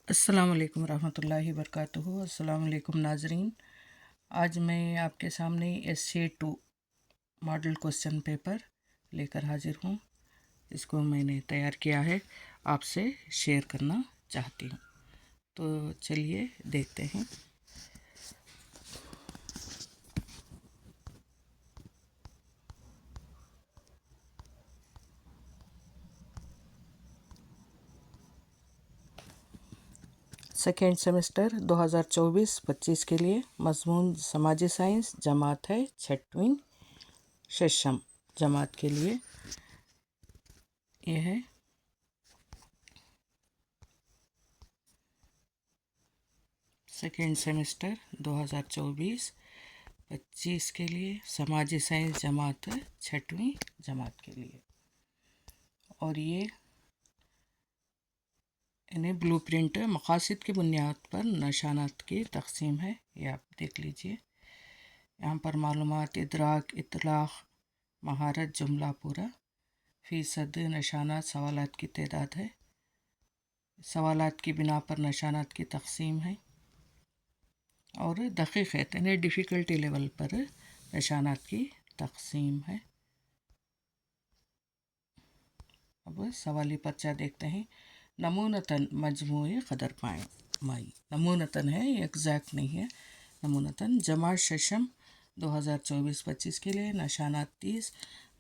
السلام علیکم ورحمۃ اللہ وبرکاتہ۔ السلام علیکم ناظرین، آج میں آپ کے سامنے SA2 ماڈل کوسچن پیپر لے کر حاضر ہوں۔ اس کو میں نے تیار کیا ہے، آپ سے شیئر کرنا چاہتی ہوں، تو چلیے دیکھتے ہیں۔ سیکنڈ سیمسٹر 2024-25 کے لیے مضمون سماجی سائنس، جماعت ہے 6ویں ششم جماعت کے لیے۔ یہ ہے سیکنڈ سیمسٹر 2024-25 کے لیے سماجی سائنس جماعت 6ویں جماعت کے لیے، اور یہ انہیں بلو پرنٹ مقاصد کی بنیاد پر نشانات کی تقسیم ہے، یہ آپ دیکھ لیجئے۔ یہاں پر معلومات، ادراک، اطلاق، مہارت، جملہ پورا، فیصد، نشانات، سوالات کی تعداد ہے، سوالات کی بنا پر نشانات کی تقسیم ہے، اور دقیقیت یعنی ڈیفیکلٹی لیول پر نشانات کی تقسیم ہے۔ اب سوالی پرچہ دیکھتے ہیں۔ نمونتاً مجموعی قدر مائی، نمونتاً ہے، یہ ایگزیکٹ نہیں ہے۔ نمونتاً جماعت ششم 2024-25 کے لیے نشانات 30،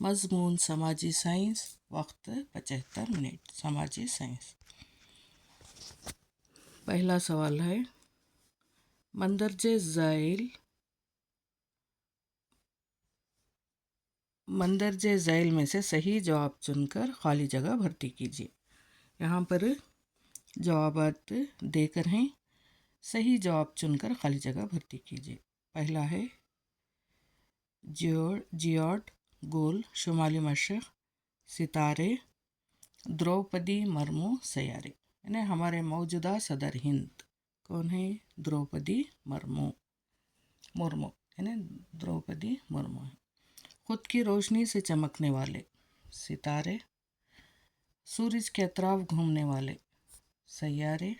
مضمون سماجی سائنس، وقت 75 منٹ۔ سماجی سائنس، پہلا سوال ہے مندرجہ ذیل میں سے صحیح جواب چن کر خالی جگہ بھرتی کیجیے۔ یہاں پر جوابات دے کر ہیں، صحیح جواب چن کر خالی جگہ بھرتی کیجیے۔ پہلا ہے جیوڈ، گول، شمالی مشرق، ستارے، دروپدی مرمو، سیارے، یعنی ہمارے موجودہ صدر ہند کون ہے؟ دروپدی مرمو یعنی دروپدی مرمو ہے۔ خود کی روشنی سے چمکنے والے ستارے، سورج کے اطراف گھومنے والے سیارے،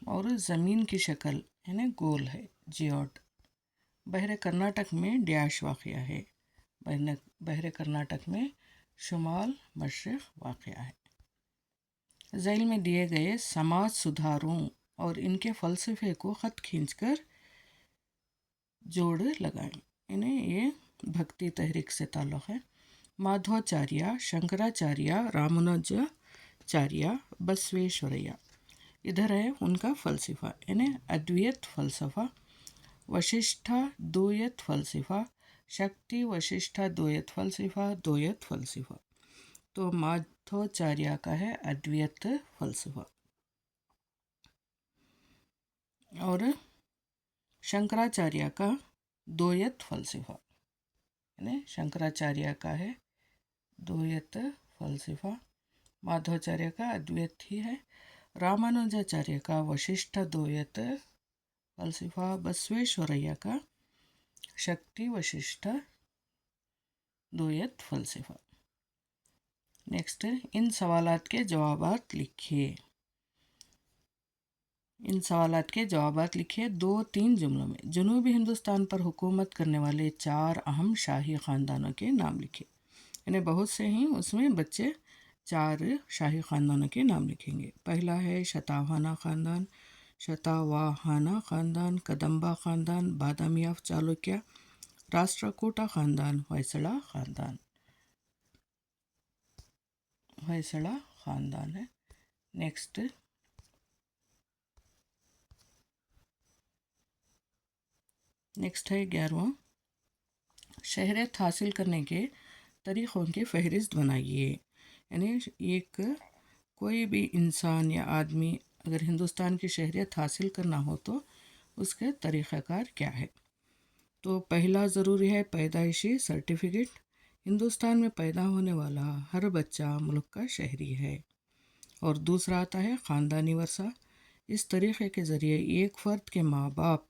اور زمین کی شکل یعنی گول ہے، جیوڈ۔ بحر کرناٹک میں ڈیش واقع ہے، بحر کرناٹک میں شمال مشرق واقع ہے۔ ذیل میں دیے گئے سماج سدھاروں اور ان کے فلسفے کو خط کھینچ کر جوڑ لگائیں، انہیں یہ بھکتی تحریک سے تعلق ہے۔ مادھواچاریہ، شنکراچاریہ، رامانجاچاریہ، بسویشوریا، ادھر ہے ان کا فلسفہ یعنی ادویت فلسفہ۔ وششٹھا دویت فلسفہ، شکتی وششٹھا دویت فلسفہ، دویت فلسفہ۔ تو مادھواچاریہ کا ہے ادویت فلسفہ، اور شنکراچاریہ کا دویت فلسفہ، یعنی شنکراچاریہ کا ہے دویت فلسفہ، مادھواچاریہ کا ادویت ہی ہے۔ رامانجاچاریہ کا وششٹھ دویت فلسفہ، بسویشوریا کا شکتی وششٹھ دویت فلسفہ۔ نیکسٹ، ان سوالات کے جوابات لکھیے۔ ان سوالات کے جوابات لکھیے 2-3 جملوں میں۔ جنوبی ہندوستان پر حکومت کرنے والے 4 اہم شاہی خاندانوں کے نام لکھیے، یعنی بہت سے ہیں، اس میں بچے 4 شاہی خاندانوں کے نام لکھیں گے۔ پہلا ہے شتاواہنا خاندان، شتاواہانا خاندان، کدمبا خاندان، بادامی آف چالوکیہ، راشٹرکوٹا خاندان، ہوئسڑا خاندان ہے۔ نیکسٹ، ہے 11واں، شہریت حاصل کرنے کے طریقوں کی فہرست بنائیے، یعنی ایک کوئی بھی انسان یا آدمی اگر ہندوستان کی شہریت حاصل کرنا ہو تو اس کے طریقہ کار کیا ہے؟ تو پہلا ضروری ہے پیدائشی سرٹیفکیٹ، ہندوستان میں پیدا ہونے والا ہر بچہ ملک کا شہری ہے۔ اور دوسرا آتا ہے خاندانی ورثہ، اس طریقے کے ذریعے ایک فرد کے ماں باپ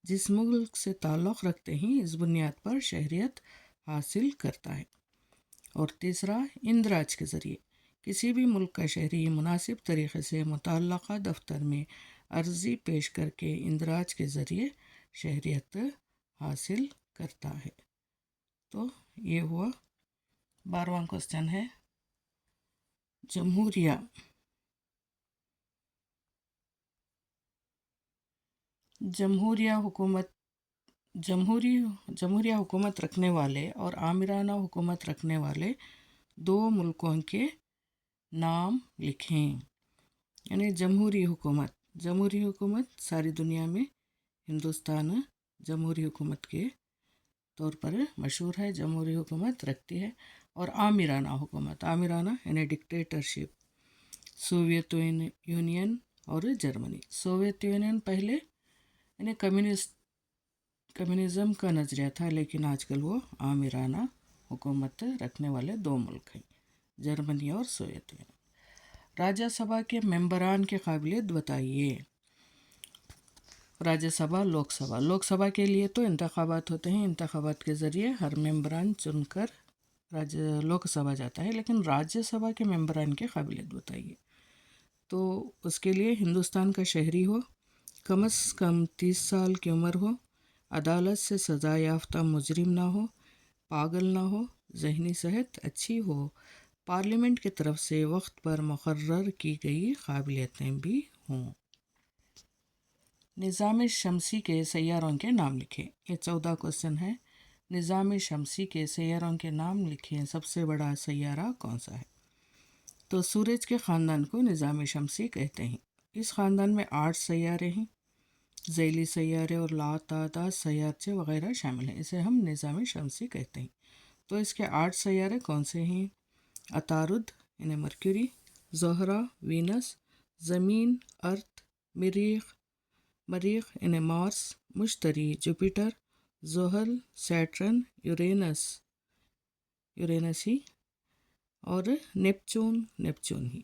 جس ملک سے تعلق رکھتے ہیں اس بنیاد پر شہریت حاصل کرتا ہے۔ اور تیسرا اندراج کے ذریعے، کسی بھی ملک کا شہری مناسب طریقے سے متعلقہ دفتر میں عرضی پیش کر کے اندراج کے ذریعے شہریت حاصل کرتا ہے۔ تو یہ ہوا 12واں کوسچن ہے جمہوریہ۔ جمہوریہ حکومت رکھنے والے اور آمرانہ حکومت رکھنے والے دو ملکوں کے نام لکھیں۔ یعنی جمہوری حکومت ساری دنیا میں ہندوستان جمہوری حکومت کے طور پر مشہور ہے، جمہوری حکومت رکھتی ہے۔ اور آمرانہ یعنی ڈکٹیٹرشپ، سوویت یونین اور جرمنی۔ سوویت یونین پہلے یعنی کمیونزم کا نظریہ تھا، لیکن آج کل وہ آمرانہ حکومت رکھنے والے دو ملک ہیں، جرمنی اور سوویت یونین۔ راجیہ سبھا کے ممبران کی قابلیت بتائیے۔ راجیہ سبھا، لوک سبھا کے لیے تو انتخابات ہوتے ہیں، انتخابات کے ذریعے ہر ممبران چن کر لوک سبھا جاتا ہے، لیکن راجیہ سبھا کے ممبران کی قابلیت بتائیے۔ تو اس کے لیے ہندوستان کا شہری ہو، کم از کم 30 سال کی عمر ہو، عدالت سے سزا یافتہ مجرم نہ ہو، پاگل نہ ہو، ذہنی صحت اچھی ہو، پارلیمنٹ کی طرف سے وقت پر مقرر کی گئی قابلیتیں بھی ہوں۔ نظام شمسی کے سیاروں کے نام لکھیں۔ یہ 14 کوسچن ہے۔ نظام شمسی کے سیاروں کے نام لکھیں۔ سب سے بڑا سیارہ کون سا ہے؟ تو سورج کے خاندان کو نظام شمسی کہتے ہیں۔ اس خاندان میں 8 سیارے ہیں، ذیلی سیارے اور لاتعداد سیارچے وغیرہ شامل ہیں، اسے ہم نظام شمسی کہتے ہیں۔ تو اس کے 8 سیارے کون سے ہیں؟ عطارد یعنی مرکوری، زہرہ وینس، زمین ارتھ، مریخ یعنی مارس، مشتری جوپیٹر، زحل سیٹرن یورینس ہی، اور نیپچون ہی۔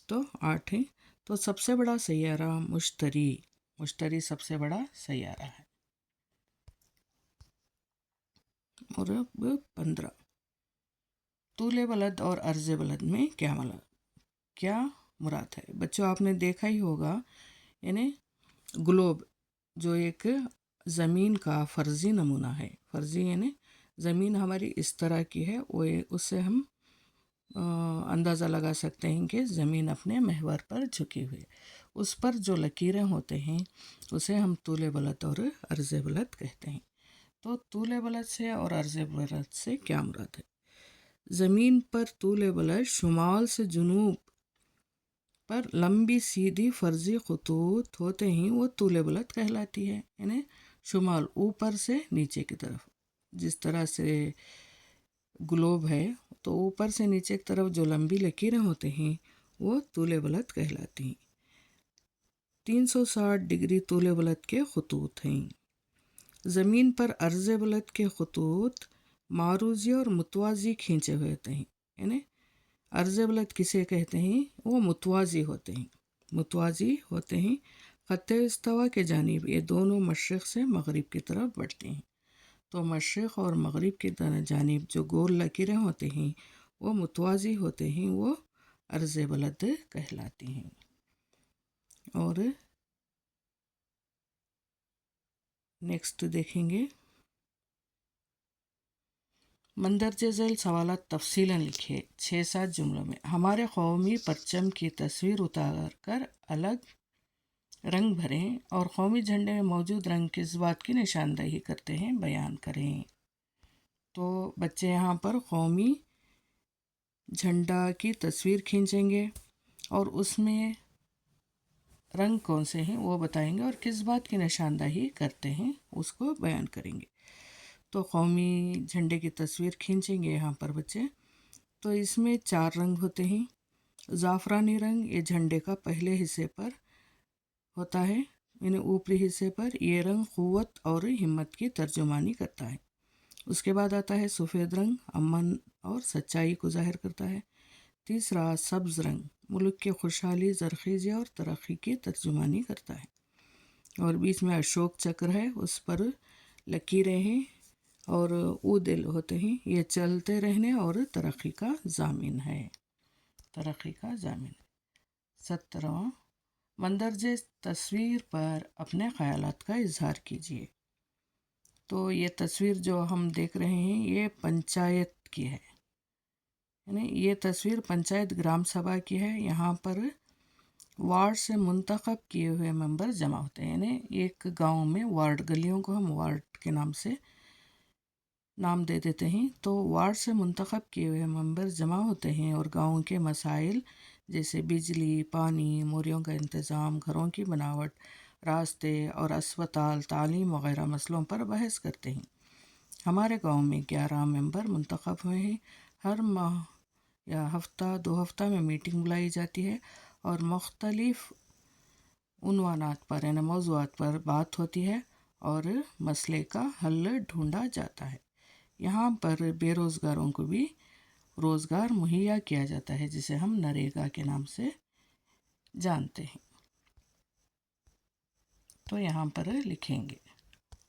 تو 8 ہیں۔ تو سب سے بڑا سیارہ مشتری سب سے بڑا سیارہ ہے۔ اور اب 15، طول بلد اور عرض بلد میں کیا مراد ہے؟ بچوں آپ نے دیکھا ہی ہوگا، یعنی گلوب جو ایک زمین کا فرضی نمونہ ہے، فرضی یعنی زمین ہماری اس طرح کی ہے، اس سے ہم اندازہ لگا سکتے ہیں کہ زمین اپنے محور پر جھکی ہوئی ہے۔ اس پر جو لکیریں ہوتے ہیں اسے ہم طول بلد اور عرض بلد کہتے ہیں۔ تو طول بلد سے اور عرض بلد سے کیا مراد ہے؟ زمین پر طول بلد شمال سے جنوب پر لمبی سیدھی فرضی خطوط ہوتے ہیں، وہ طول بلد کہلاتی ہے۔ یعنی شمال اوپر سے نیچے کی طرف، جس طرح سے گلوب ہے تو اوپر سے نیچے کی طرف جو لمبی لکیریں ہوتے ہیں وہ طول بلد کہلاتی ہیں۔ 360 ڈگری طول بلد کے خطوط ہیں۔ زمین پر عرض بلد کے خطوط معروضی اور متوازی کھینچے ہوئے ہوتے ہیں۔ یعنی عرض بلد کسے کہتے ہیں؟ وہ متوازی ہوتے ہیں۔ خط استوا کے جانب یہ دونوں مشرق سے مغرب کی طرف بڑھتے ہیں۔ تو مشرق اور مغرب کی جانب جو گول لکیریں ہوتے ہیں وہ متوازی ہوتے ہیں، وہ عرض بلد کہلاتی ہیں۔ اور نیکسٹ دیکھیں گے، مندرجہ ذیل سوالات تفصیلاً لکھے 6-7 جملوں میں۔ ہمارے قومی پرچم کی تصویر اتار کر الگ رنگ بھریں اور قومی جھنڈے میں موجود رنگ کس بات کی نشاندہی کرتے ہیں بیان کریں۔ تو بچے یہاں پر قومی جھنڈا کی تصویر کھینچیں گے اور اس میں رنگ کون سے ہیں وہ بتائیں گے اور کس بات کی نشاندہی کرتے ہیں اس کو بیان کریں گے۔ تو قومی جھنڈے کی تصویر کھینچیں گے یہاں پر بچے، تو اس میں 4 رنگ ہوتے ہیں۔ زعفرانی رنگ یہ جھنڈے کا پہلے حصے پر ہوتا ہے، یعنی اوپری حصے پر۔ یہ رنگ قوت اور ہمت کی ترجمانی کرتا ہے۔ اس کے بعد آتا ہے سفید رنگ، امن اور سچائی کو ظاہر کرتا ہے۔ تیسرا سبز رنگ ملک کے خوشحالی، زرخیزی اور ترقی کی ترجمانی کرتا ہے۔ اور بیچ میں اشوک چکر ہے، اس پر لکیریں ہیں اور او دل ہوتے ہیں یہ چلتے رہنے اور ترقی کا ضامن ہے، ترقی کا ضامن ہے۔ 17واں، مندرجہ تصویر پر اپنے خیالات کا اظہار کیجیے۔ تو یہ تصویر جو ہم دیکھ رہے ہیں یہ پنچایت کی ہے، یعنی یہ تصویر پنچایت گرام سبھا کی ہے۔ یہاں پر وارڈ سے منتخب کیے ہوئے ممبر جمع ہوتے ہیں، یعنی ایک گاؤں میں وارڈ، گلیوں کو ہم وارڈ کے نام سے نام دے دیتے ہیں، تو وارڈ سے منتخب کیے ہوئے ممبر جمع ہوتے ہیں اور گاؤں کے مسائل جیسے بجلی، پانی، موریوں کا انتظام، گھروں کی بناوٹ، راستے اور اسپتال، تعلیم وغیرہ مسئلوں پر بحث کرتے ہیں۔ ہمارے گاؤں میں 11 ممبر منتخب ہوئے ہیں۔ ہر ماہ یا ہفتہ 2 ہفتہ میں میٹنگ بلائی جاتی ہے اور مختلف عنوانات پر یعنی موضوعات پر بات ہوتی ہے اور مسئلے کا حل ڈھونڈا جاتا ہے۔ یہاں پر بے روزگاروں کو بھی روزگار مہیا کیا جاتا ہے، جسے ہم نریگا کے نام سے جانتے ہیں۔ تو یہاں پر لکھیں گے۔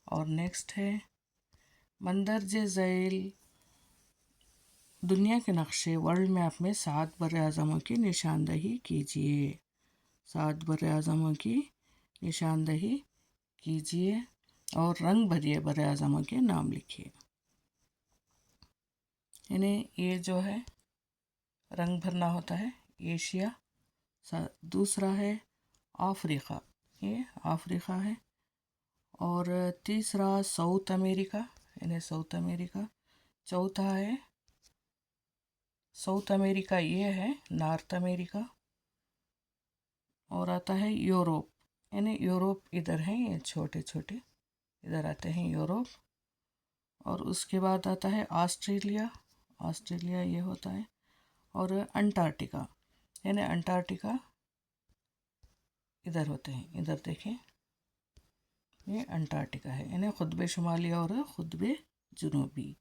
اور نیکسٹ ہے مندرجہ ذیل دنیا کے نقشے ورلڈ میپ میں 7 براعظموں کی نشاندہی کیجیے۔ 7 براعظموں کی نشاندہی کیجیے اور رنگ بھریے براعظموں کے نام لکھیے۔ یعنی یہ جو ہے رنگ بھرنا ہوتا ہے۔ ایشیا، دوسرا ہے افریقہ، یہ افریقہ ہے، اور تیسرا ساؤتھ امریکہ یعنی ساؤتھ امریکہ، چوتھا ہے ساؤتھ امریکہ، یہ ہے نارتھ امریکہ، اور آتا ہے یوروپ، یعنی یوروپ ادھر ہیں، یہ چھوٹے چھوٹے ادھر آتے ہیں یوروپ، اور اس کے بعد آتا ہے آسٹریلیا، آسٹریلیا یہ ہوتا ہے، اور انٹارکٹیکا، یعنی انٹارکٹیکا ادھر ہوتے ہیں، ادھر دیکھیں یہ انٹارکٹیکا ہے، یعنی قطب شمالی اور قطب جنوبی۔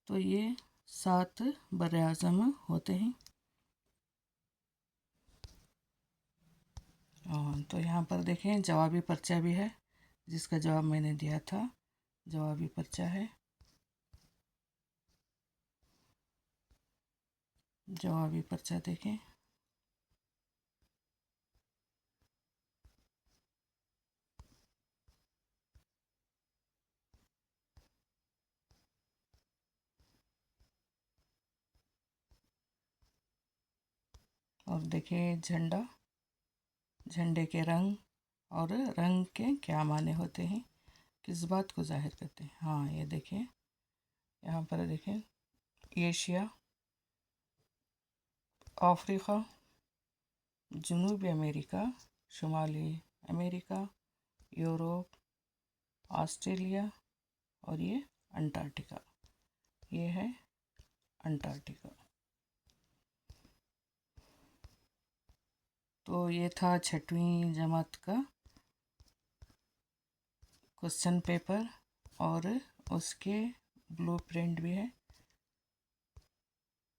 تو یہ 7 براعظم ہوتے ہیں۔ تو یہاں پر دیکھیں جوابی پرچہ بھی ہے، جس کا جواب میں نے دیا تھا، جوابی پرچہ ہے، جوابی پرچہ دیکھیں۔ اور دیکھیں جھنڈا، جھنڈے کے رنگ اور رنگ کے کیا معنی ہوتے ہیں، کس بات کو ظاہر کرتے ہیں۔ ہاں یہ دیکھیں، یہاں پر دیکھیں ایشیا، افریقہ، جنوبی امریکہ، شمالی امریکہ، یوروپ، آسٹریلیا، اور یہ انٹارکٹیکا، یہ ہے انٹارکٹیکا۔ تو یہ تھا 6ویں جماعت کا کوسچن پیپر، اور اس کے بلو پرنٹ بھی ہے،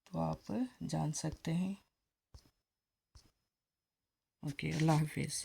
تو آپ جان سکتے ہیں۔ اوکے، اللہ حافظ۔